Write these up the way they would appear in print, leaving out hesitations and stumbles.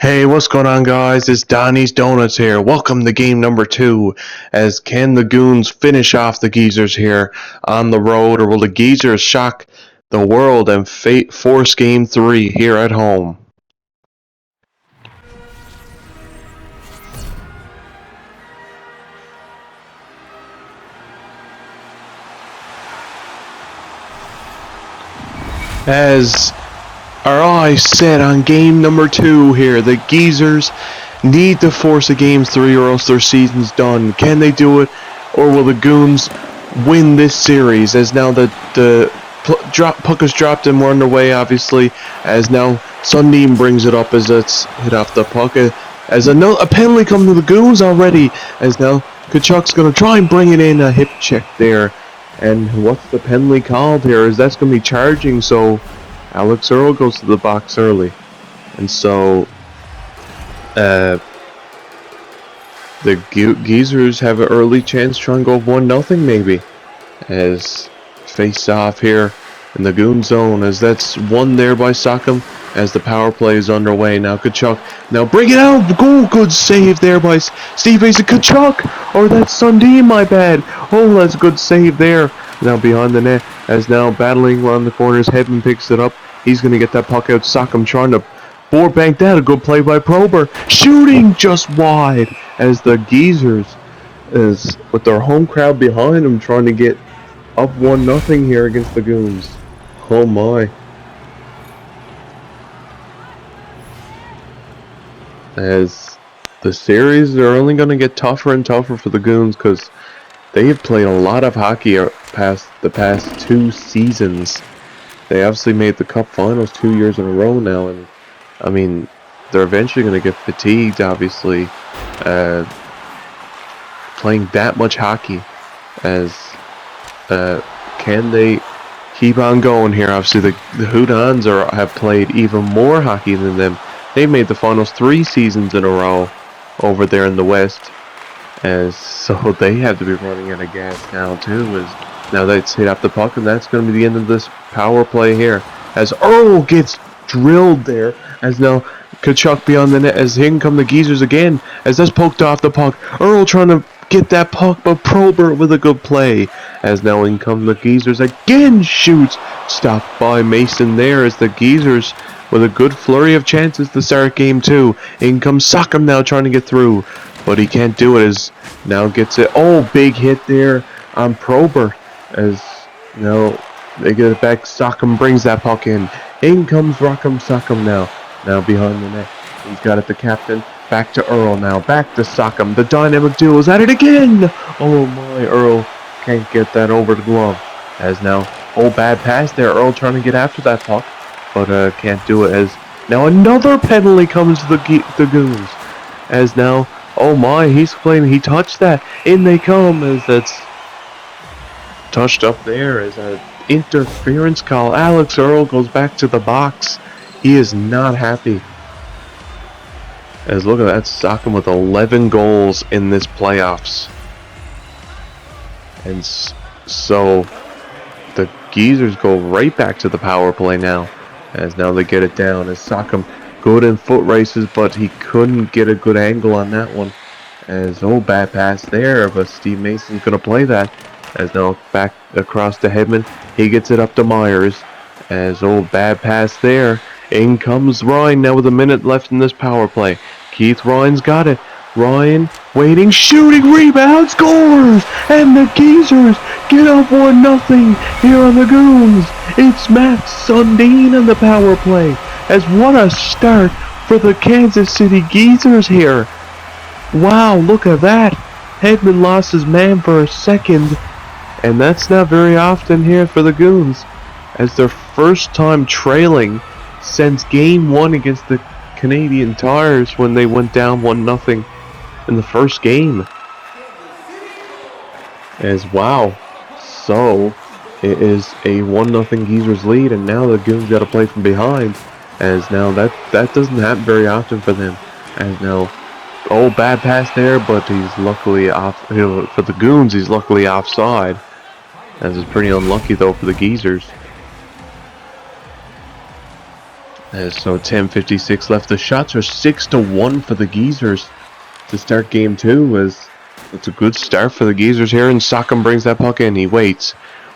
Hey, what's going on, guys? It's Donnie's Donuts here. Welcome to game number 2. As can the Goons finish off the Geezers here on the road, or will the Geezers shock the world and force game 3 here at home? As our eyes set on game number 2 here, the Geezers need to force a game 3 or else their season's done. Can they do it, or will the Goons win this series? As now the puck is dropped and we're underway, obviously, as now Sundin brings it up as it's hit off the puck. As a penalty come to the Goons already, as now Tkachuk's going to try and bring it in, a hip check there. And what's the penalty called here? Is that's going to be charging, so Alex Earl goes to the box early. And so the Geezers have an early chance to try and go 1-0 maybe. As face off here in the Goon zone, as that's won there by Sock'em as the power play is underway. Now Tkachuk, now bring it out, goal, good save there by Steve Mason. Tkachuk, or that's Sundin, my bad. Oh, that's a good save there. Now behind the net, as now battling around the corners, Hedman picks it up. He's going to get that puck out. Sock'em trying to board bank that, a good play by Prober. Shooting just wide, as the Geezers, is with their home crowd behind them, trying to get up 1-0 here against the Goons. Oh my. As the series are only going to get tougher and tougher for the Goons, because they have played a lot of hockey past the past 2 seasons. They obviously made the Cup Finals 2 years in a row now, and I mean, they're eventually going to get fatigued, obviously, playing that much hockey. As can they keep on going here? Obviously, the Hootans have played even more hockey than them. They made the finals 3 seasons in a row over there in the West, as so they have to be running out of gas now too. As now that's hit off the puck, and that's going to be the end of this power play here. As Earl gets drilled there, as now Tkachuk beyond the net, as in come the Geezers again, as that's poked off the puck. Earl trying to get that puck, but Probert with a good play. As now in come the Geezers again, shoots, stopped by Mason there, as the Geezers with a good flurry of chances to start game 2. In comes Sock'em now trying to get through, but he can't do it, as now gets it. Oh, big hit there on Probert, as now they get it back. Sock'em brings that puck in. In comes Rock'em Sock'em now behind the net. He's got it, the captain. Back to Earl now. Back to Sock'em. The dynamic duo is at it again. Oh my, Earl can't get that over the glove. As now, bad pass there. Earl trying to get after that puck, but can't do it. As now another penalty comes to the Goons. As now, oh my, he's claiming he touched that. In they come, as that's touched up there as an interference call. Alex Earl goes back to the box. He is not happy. As look at that, Sock'em with 11 goals in this playoffs. And so the Geezers go right back to the power play now. As now they get it down. As Sock'em good in foot races, but he couldn't get a good angle on that one. As bad pass there, but Steve Mason's gonna play that. As now back across to Hedman. He gets it up to Myers. As bad pass there. In comes Ryan now with a minute left in this power play. Keith Ryan's got it. Ryan waiting, shooting, rebound, scores! And the Geezers get up 1-0 here on the Goons. It's Matt Sundin on the power play. As what a start for the Kansas City Geezers here. Wow, look at that. Hedman lost his man for a second. And that's not very often here for the Goons, as their first time trailing since game 1 against the Canadian Tires, when they went down 1-0 in the first game. As wow, so it is a 1-0 Geezers lead, and now the Goons got to play from behind. As now that doesn't happen very often for them. As now, bad pass there, but he's luckily off. For the Goons, he's luckily offside. As it's pretty unlucky though for the Geezers. So 10:56 left. The shots are 6-1 for the Geezers to start game 2. As it's a good start for the Geezers here, and Sock'em brings that puck in. He waits.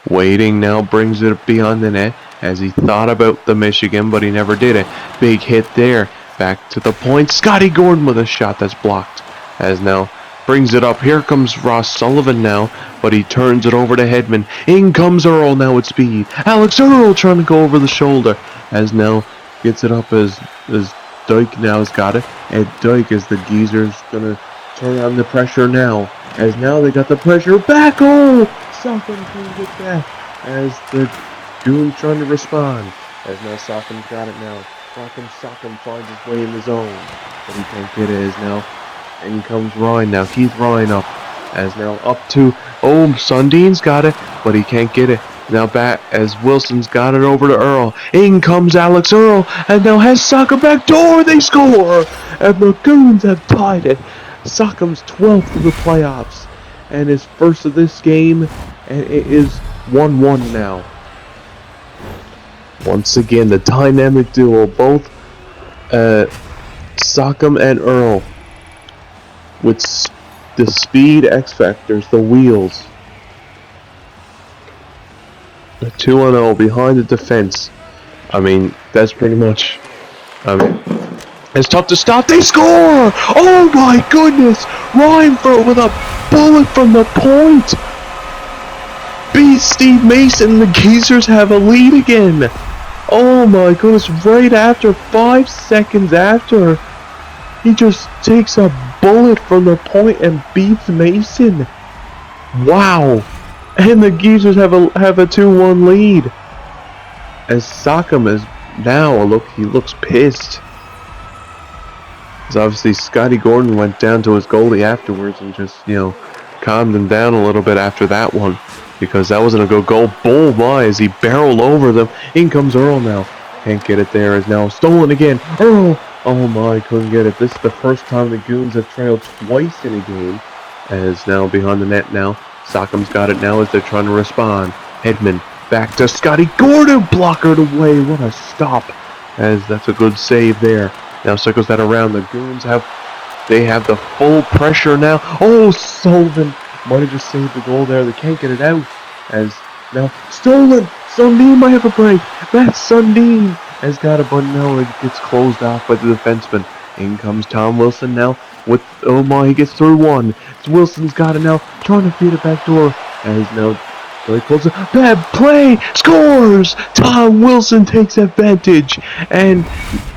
Waiting now, brings it beyond the net as he thought about the Michigan, but he never did it. Big hit there. Back to the point. Scotty Gordon with a shot that's blocked. As now brings it up. Here comes Ross Sullivan now, but he turns it over to Hedman. In comes Earl now with speed. Alex Earl trying to go over the shoulder. As now gets it up as Dyke now has got it. And Dyke as the Geezers gonna turn on the pressure now. As now they got the pressure back. Oh! Sock'em can get that as the Goons trying to respond. As now Sock'em's got it now. Sock'em finds his way in the zone, but he can't get it. As now in comes Ryan now. Keith Ryan up. As now up to Sundin's got it, but he can't get it. Now back as Wilson's got it over to Earl. In comes Alex Earl, and now has Sock'em back door. They score, and the Goons have tied it. Sock'em's 12th of the playoffs, and his first of this game, and it is 1-1 now. Once again, the dynamic duo, both Sock'em and Earl, with the speed X factors, the wheels. The 2-0 behind the defense. I mean, that's pretty much. It's tough to stop. They score! Oh my goodness! Ryan with a bullet from the point. Beat Steve Mason. The Geezers have a lead again. Oh my goodness! Right after 5 seconds after, he just takes a bullet from the point and beats Mason. Wow! And the Geezers have a 2-1 lead. As Sock'em is now he looks pissed. Because obviously Scotty Gordon went down to his goalie afterwards and just, calmed him down a little bit after that one. Because that wasn't a good goal. Bull my as he barreled over them. In comes Earl now. Can't get it there. Is now stolen again. Earl! Oh my, couldn't get it. This is the first time the Goons have trailed twice in a game. As now behind the net now. Sock'em's got it now as they're trying to respond. Hedman back to Scotty Gordon. Blockered away. What a stop. As that's a good save there. Now circles that around. The Goons have the full pressure now. Oh, Sullivan might have just saved the goal there. They can't get it out. As now stolen. Sundin might have a break. That's Sundin has got it, but no, it gets closed off by the defenseman. In comes Tom Wilson now with he gets through one. Wilson's got it now, trying to feed it back door. As now really close. Bad play, scores. Tom Wilson takes advantage and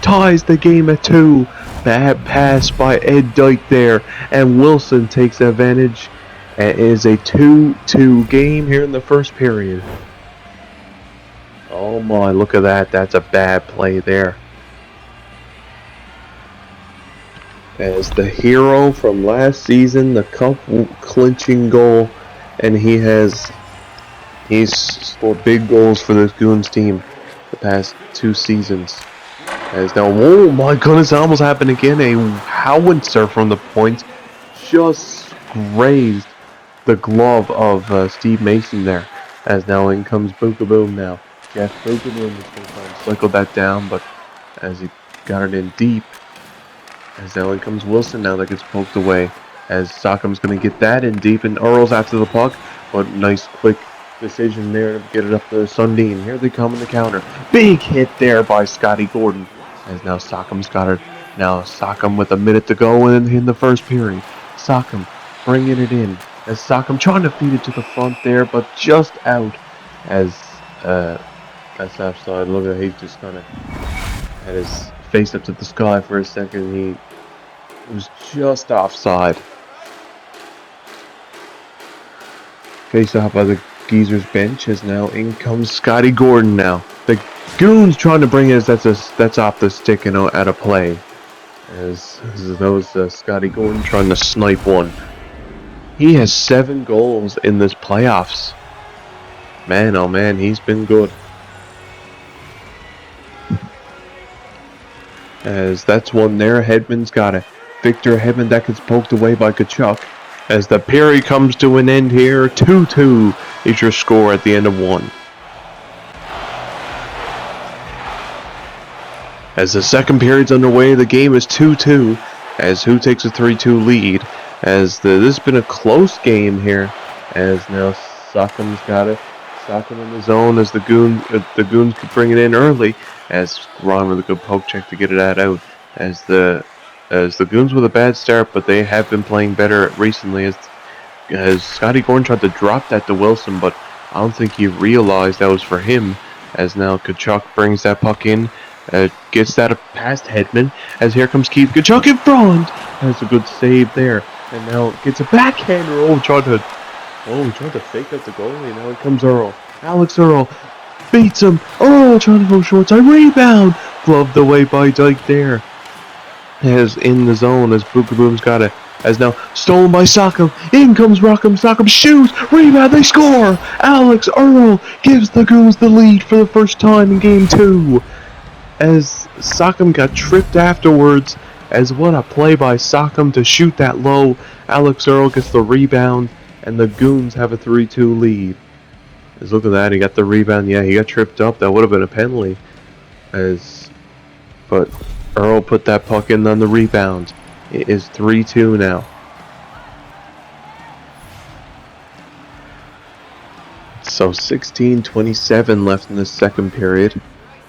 ties the game at 2. Bad pass by Ed Dyke there, and Wilson takes advantage. It is a 2-2 game here in the first period. Oh my, look at that. That's a bad play there. As the hero from last season, the cup clinching goal, and he's scored big goals for this Goons team the past 2 seasons. As now, oh my goodness, it almost happened again. A howitzer from the point just grazed the glove of Steve Mason there. As now in comes Bookaboom now. Jeff Bookaboom is going to try and cycle that down, but as he got it in deep. As now in comes Wilson now that gets poked away. As Sock'em's going to get that in deep, and Earl's after the puck. But nice quick decision there to get it up to Sundin. Here they come in the counter. Big hit there by Scotty Gordon. As now Sock'em's got it. Now Sock'em with a minute to go in the first period. Sock'em bringing it in. As Sock'em trying to feed it to the front there, but just out. As that's offside. Look at he just kind of had his face up to the sky for a second. He was just offside. Face off by the Geezers bench as now in comes Scotty Gordon now. The Goons trying to bring it as that's off the stick and out of play. As those Scotty Gordon trying to snipe one. He has 7 goals in this playoffs. Man, oh man, he's been good. As that's one there, Hedman's got it. Victor Hedman, that gets poked away by Kachuk. As the period comes to an end here, 2-2 is your score at the end of 1. As the second period's underway, the game is 2-2. As who takes a 3-2 lead. As this has been a close game here. As now Sockham's got it. Sockham in the zone as the Goons could bring it in early. As Ron with a good poke check to get it out. As the Goons with a bad start, but they have been playing better recently. As Scotty Gordon tried to drop that to Wilson, but I don't think he realized that was for him. As now Kachuk brings that puck in. Gets that past Hedman. As here comes Keith Kachuk in front. Has a good save there. And now gets a backhander. He tried to fake out the goalie. Now here comes Earl. Alex Earl beats him. Earl trying to go short side. Rebound. Gloved away by Dyke there. As in the zone as Bookaboom's got it. As now stolen by Sockham. In comes Rockham. Sockham shoots. Rebound. They score. Alex Earl gives the Goons the lead for the first time in game 2. As Sockham got tripped afterwards. As what a play by Sockham to shoot that low. Alex Earl gets the rebound. And the Goons have a 3-2 lead. As look at that. He got the rebound. Yeah, he got tripped up. That would have been a penalty. But Earl put that puck in on the rebound. It is 3-2 now. So 16:27 left in the second period.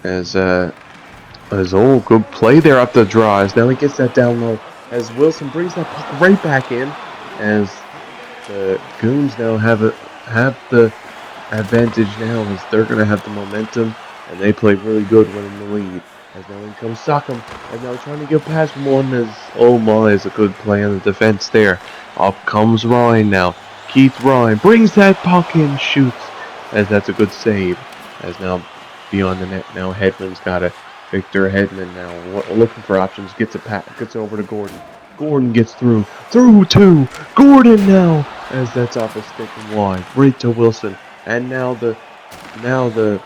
As good play there up the draw. As now he gets that down low. As Wilson brings that puck right back in. As the Goons now have the advantage now. As they're going to have the momentum. And they play really good when in the lead. As now in comes Sockham. And now trying to get past one as is a good play on the defense there. Up comes Ryan now. Keith Ryan brings that puck in, shoots. As that's a good save. As now beyond the net now Hedman's got it. Victor Hedman now looking for options. Gets it over to Gordon. Gordon gets through to Gordon now. As that's off a stick and wide. Right to Wilson. And now the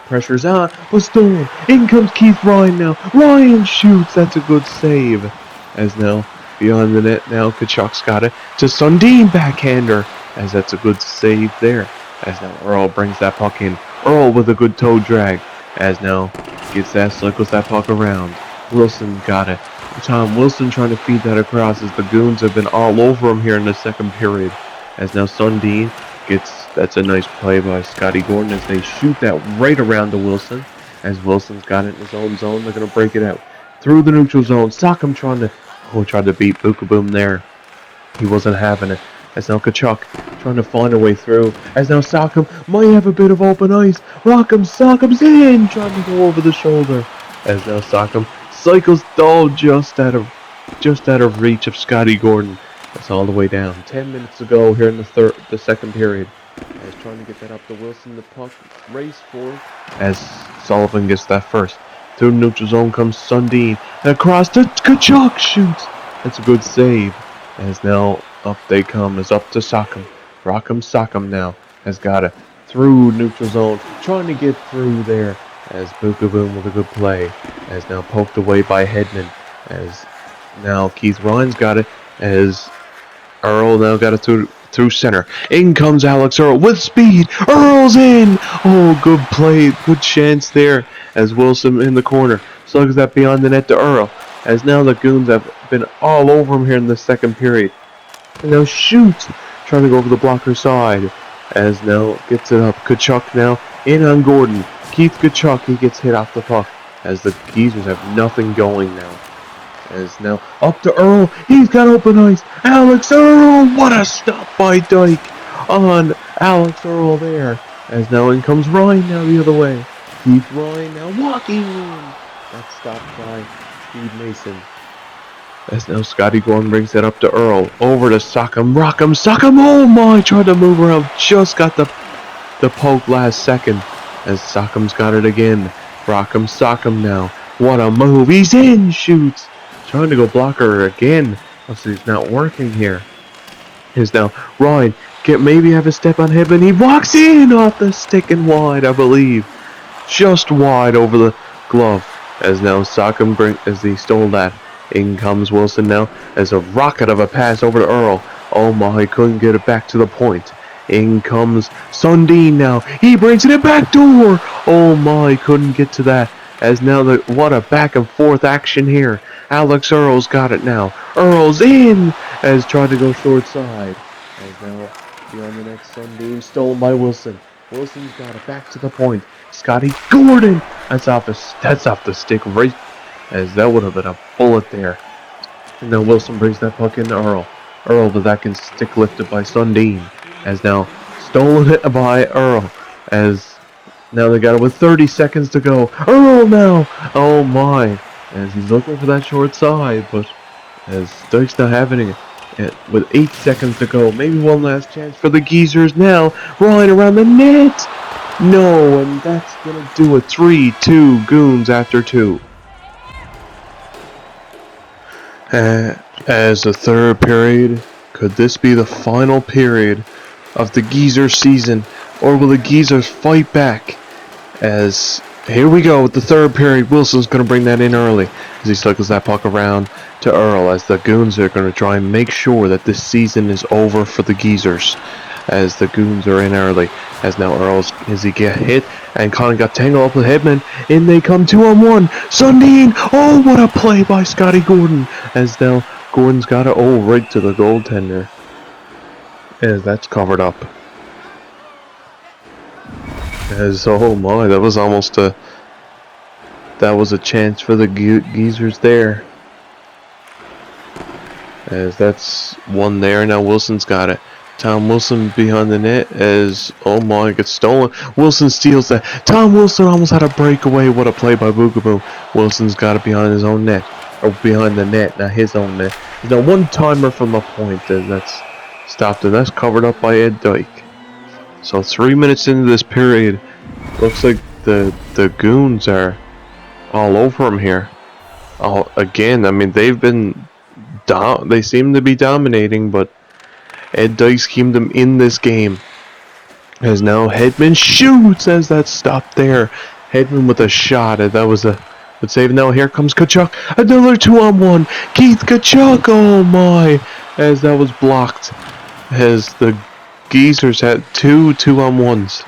pressure's on, but stolen. In comes Keith Ryan now. Ryan shoots. That's a good save. As now, beyond the net now, Kachuk's got it to Sundin backhander. As that's a good save there. As now Earl brings that puck in. Earl with a good toe drag. As now circles that puck around. Wilson got it. Tom Wilson trying to feed that across as the Goons have been all over him here in the second period. As now Sundin that's a nice play by Scotty Gordon as they shoot that right around to Wilson. As Wilson's got it in his own zone, they're going to break it out. Through the neutral zone, Sockham tried to beat Bookaboom there. He wasn't having it. As now Kachuk trying to find a way through. As now Sockham might have a bit of open ice. Sockham's in, trying to go over the shoulder. As now Sockham cycles just out of reach of Scotty Gordon. That's all the way down. 10 minutes to go here in the second period. As trying to get that up to Wilson, the puck race forward. As Sullivan gets that first. Through the neutral zone comes Sundin. And across to Kachuk shoots. That's a good save. As now up they come. Is up to Sockham. Sockham now has got it. Through neutral zone. Trying to get through there. As Bookaboom with a good play. As now poked away by Hedman. As now Keith Ryan's got it. As Earl now got it through center. In comes Alex Earl with speed. Earl's in. Oh, good play. Good chance there. As Wilson in the corner. Slugs that beyond the net to Earl. As now the Goons have been all over him here in the second period. And now shoots. Trying to go over the blocker side. As now gets it up. Kachuk now in on Gordon. Keith Kachuk, he gets hit off the puck. As the Geezers have nothing going now. As now up to Earl. He's got open ice. Alex Earl. What a stop by Dyke on Alex Earl there. As now in comes Ryan now the other way. Keith Ryan now walking in. That's stopped by Steve Mason. As now Scotty Gordon brings that up to Earl. Over to Sockham. Sockham. Oh my. Tried to move around. Just got the poke last second. As Sockham's got it again. Sockham now. What a move. He's in. Shoots. Trying to go blocker again. It's not working here. Here's now Ryan. Maybe have a step on him, and he walks in off the stick and wide, I believe. Just wide over the glove. As now Sockham as he stole that. In comes Wilson now as a rocket of a pass over to Earl. Oh my, couldn't get it back to the point. In comes Sundin now. He brings it in back door. Oh my, couldn't get to that. As now what a back and forth action here. Alex Earl's got it now. Earl's in as tried to go short side. As now beyond the next Sunbeam stolen by Wilson. Wilson's got it back to the point. Scotty Gordon. That's off the stick right as that would have been a bullet there. And now Wilson brings that puck into Earl. Earl, but that can stick lifted by Sundin. As now stolen it by Earl. As now they got it with 30 seconds to go. Earl now! Oh my! As he's looking for that short side, but as Dyke's not having it with 8 seconds to go. Maybe one last chance for the Geezers now. Ryan around the net! No, and that's gonna do it. 3-2 Goons after 2. As the third period, could this be the final period of the Geezers season, or will the Geezers fight back? As here we go with the third period, Wilson's going to bring that in early as he circles that puck around to Earl, as the Goons are going to try and make sure that this season is over for the Geezers, as the Goons are in early. As now as he get hit, and Colin got tangled up with Hedman. In they come 2-on-1. Sundin! Oh, what a play by Scotty Gordon! As now Gordon's got it right to the goaltender. As that's covered up. As oh my, that was almost a chance for the Geezers there. As that's one there. Now Wilson's got it. Tom Wilson behind the net as, oh my, it gets stolen. Wilson steals that. Tom Wilson almost had a breakaway. What a play by Boogaboo. Wilson's got it behind his own net. Or behind the net, not his own net. There's no one-timer from the point as that's stopped, and that's covered up by Ed Dyke. So 3 minutes into this period, looks like the Goons are all over him here. Again, I mean, they've been they seem to be dominating, but Ed Dyke schemed them in this game. As now Hedman shoots as that stopped there. Hedman with a shot, and that was a good save. Now here comes Kachuk. Another 2-on-1. Keith Kachuk, oh my, as that was blocked. As the Geezers had 2-on-1s.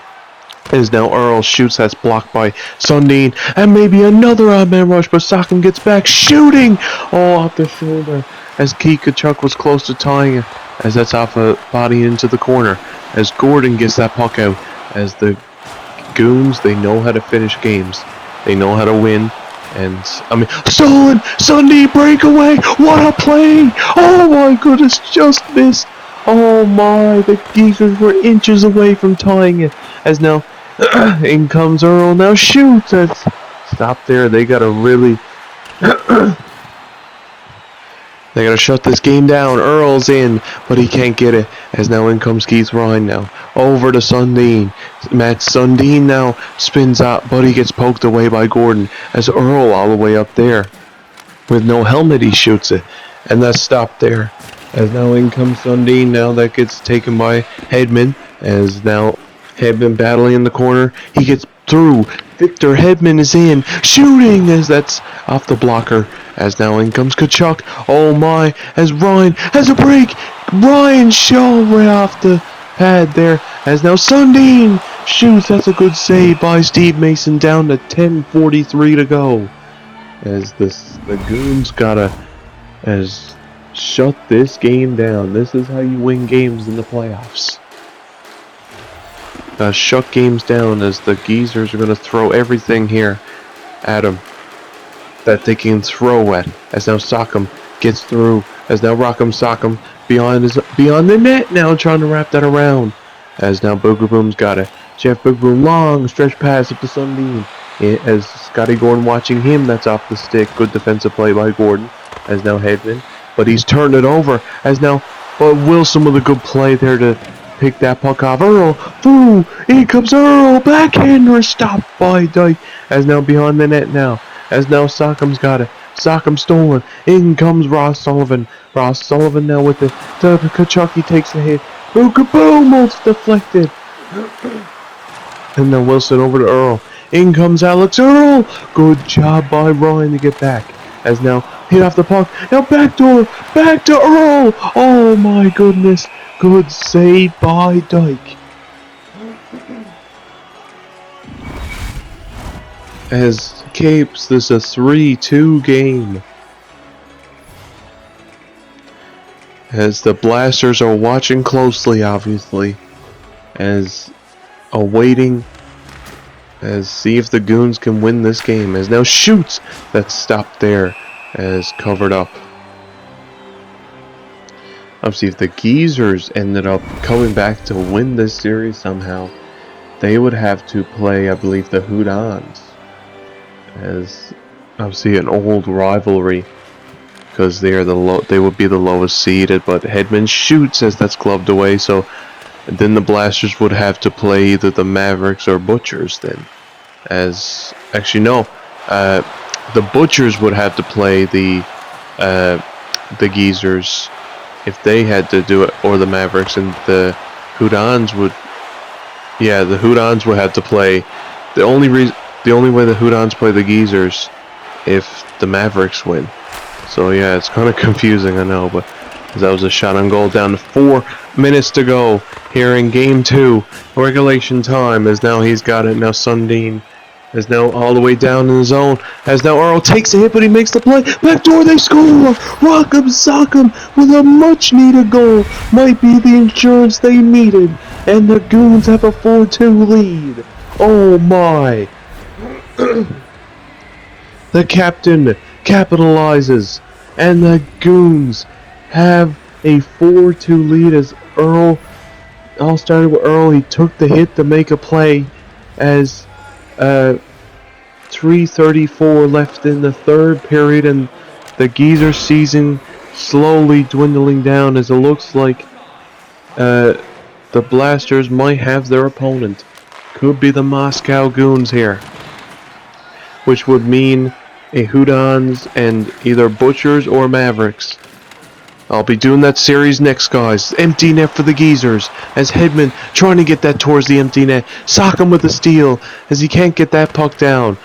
As now Earl shoots, that's blocked by Sundin. And maybe another odd-man rush, but Sock'em gets back, shooting! Oh, off the shoulder. As Keith Kachuk was close to tying it. As that's off a body into the corner. As Gordon gets that puck out. As the Goons, they know how to finish games. They know how to win. And, I mean, stolen! Sundin breakaway! What a play! Oh my goodness, just missed! Oh my, the Geezers were inches away from tying it. As now, in comes Earl, now shoots! Stop there, they gotta really... they gotta shut this game down. Earl's in, but he can't get it. As now in comes Keith Ryan now. Over to Sundin. Matt Sundin now spins out, but he gets poked away by Gordon. As Earl all the way up there. With no helmet, he shoots it. And that's stopped there. As now in comes Sundin, now that gets taken by Hedman. As now Hedman battling in the corner. He gets through. Victor Hedman is in. Shooting as that's off the blocker. As now in comes Kachuk. Oh my. As Ryan has a break. Ryan Shaw right off the pad there. As now Sundin shoots. That's a good save by Steve Mason. Down to 10:43 to go. As the Goons gotta shut this game down. This is how you win games in the playoffs. Shut games down as the Geezers are going to throw everything here at them that they can throw at. As now Sock'em gets through. As now Rock'em Sock'em beyond the net now, trying to wrap that around. As now Boogaboom's got it. Jeff Boogaboom, long stretch pass up to Sundin. As Scotty Gordon watching him, that's off the stick. Good defensive play by Gordon. As now Hedman. But he's turned it over. As now Wilson with a good play there to pick that puck off. Earl through. In comes Earl. Backhander stopped by Dyke. As now behind the net now. As now Sock'em's got it. Sock'em stolen. In comes Ross Sullivan. Ross Sullivan now with the Kachuk. He takes a hit. Boom, kaboom! It's deflected. And then Wilson over to Earl. In comes Alex Earl. Good job by Ryan to get back. As now hit off the puck. Now back to Earl. Oh my goodness. Good save by Dyke. As Capes. This is a 3-2 game. As the Blasters are watching closely, obviously, as awaiting, as see if the Goons can win this game. As now shoots, that stopped there, as covered up. Obviously, if the Geezers ended up coming back to win this series somehow, they would have to play, I believe, the Hoot-Ons, as obviously an old rivalry. Because they are they would be the lowest seeded, but Hedman shoots as that's gloved away. So then the Blasters would have to play either the Mavericks or Butchers. Then, as actually no, the Butchers would have to play the Geezers if they had to do it, or the Mavericks, and the Hoot-Ons would. Yeah, the Hoot-Ons would have to play. The only way the Hoot-Ons play the Geezers if the Mavericks win. So yeah, it's kind of confusing, I know, but that was a shot on goal down to 4 minutes to go here in Game 2, regulation time, as now he's got it. Now Sundin is now all the way down in the zone, as now Earl takes a hit, but he makes the play. Backdoor, they score! Rock'em Sock'em with a much-needed goal. Might be the insurance they needed, and the Goons have a 4-2 lead. Oh my! The captain capitalizes, and the Goons have a 4-2 lead as Earl, all started with Earl. He took the hit to make a play as 3:34 left in the third period, and the Geezer season slowly dwindling down as it looks like the Blasters might have their opponent. Could be the Moscow Goons here, which would mean a Hoot-Ons and either Butchers or Mavericks. I'll be doing that series next, guys. Empty net for the Geezers as Hedman trying to get that towards the empty net. Sock him with a steal as he can't get that puck down.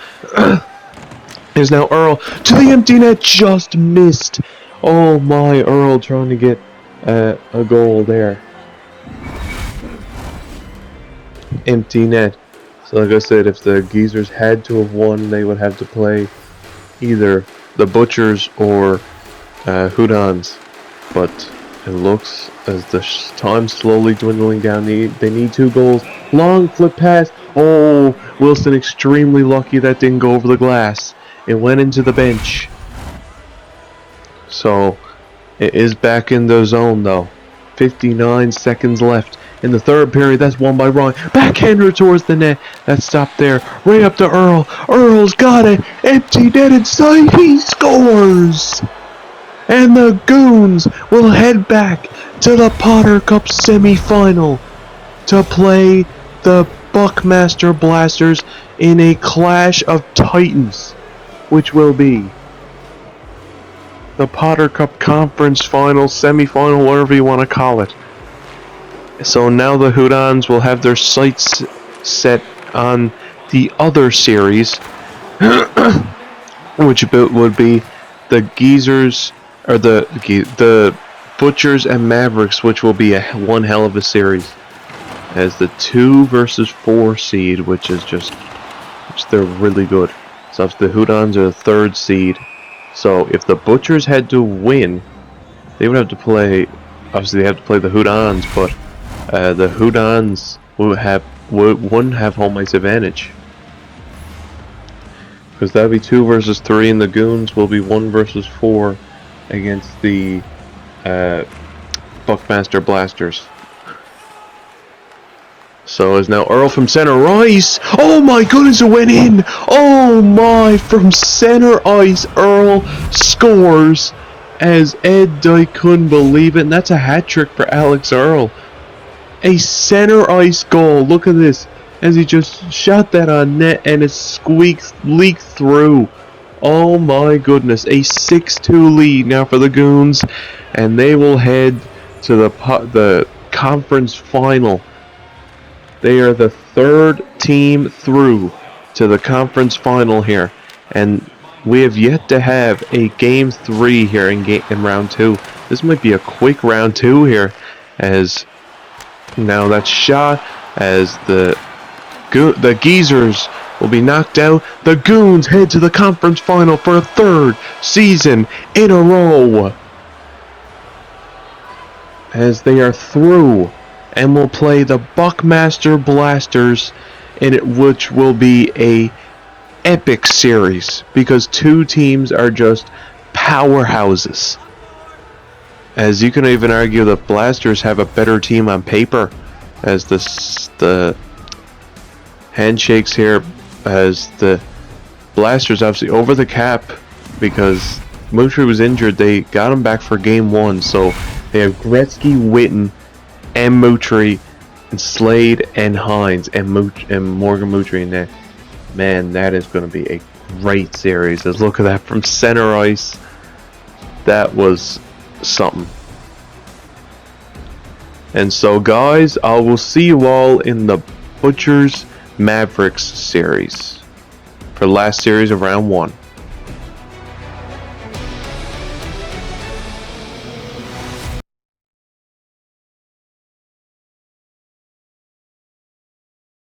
There's now Earl to the empty net, just missed. Oh my, Earl trying to get a goal there. Empty net. So like I said, if the Geezers had to have won, they would have to play either the Butchers or Hoot-Ons. But it looks as the time's slowly dwindling down. They need 2 goals. Long flip pass. Oh, Wilson extremely lucky that didn't go over the glass. It went into the bench. So it is back in the zone though. 59 seconds left in the third period. That's won by Ryan. Backhander towards the net. That stopped there. Right up to Earl. Earl's got it. Empty net inside. He scores! And the Goons will head back to the Potter Cup semi-final to play the Buckmaster Blasters in a clash of titans, which will be the Potter Cup Conference Final, semi-final, whatever you want to call it. So now the Hoot-Ons will have their sights set on the other series, which would be the Geezers, or the Butchers and Mavericks, which will be one hell of a series, as the 2 versus 4 seed, which they're really good. So if the Hoot-Ons are the 3rd seed, so if the Butchers had to win, they would have to play. Obviously, they have to play the Hoot-Ons, but the Hoot-Ons wouldn't have home ice advantage, because that would be 2 versus 3, and the Goons will be 1 versus 4 against the Buckmaster Blasters. So is now Earl from center ice. Oh my goodness, it went in! Oh my, from center ice, Earl scores as Ed Dyke couldn't believe it, and that's a hat trick for Alex Earl. A center ice goal. Look at this, as he just shot that on net and it leaked through. Oh my goodness, a 6-2 lead now for the Goons, and they will head to the conference final. They are the 3rd team through to the conference final here, and we have yet to have a game 3 here in round 2. This might be a quick round 2 here, as now that's shot as the Geezers will be knocked out. The Goons head to the conference final for a third season in a row, as they are through and will play the Buckmaster Blasters, in it, which will be a epic series because two teams are just powerhouses. As you can even argue the Blasters have a better team on paper, as the handshakes here, as the Blasters obviously over the cap because Mutry was injured. They got him back for game 1, so they have Gretzky, Witten, and Mutry, and Slade and Hines and Morgan Mutry in there. Man, that is going to be a great series. Let's look at that from center ice. That was something. And so, guys, I will see you all in the Butchers Mavericks series for last series of round 1.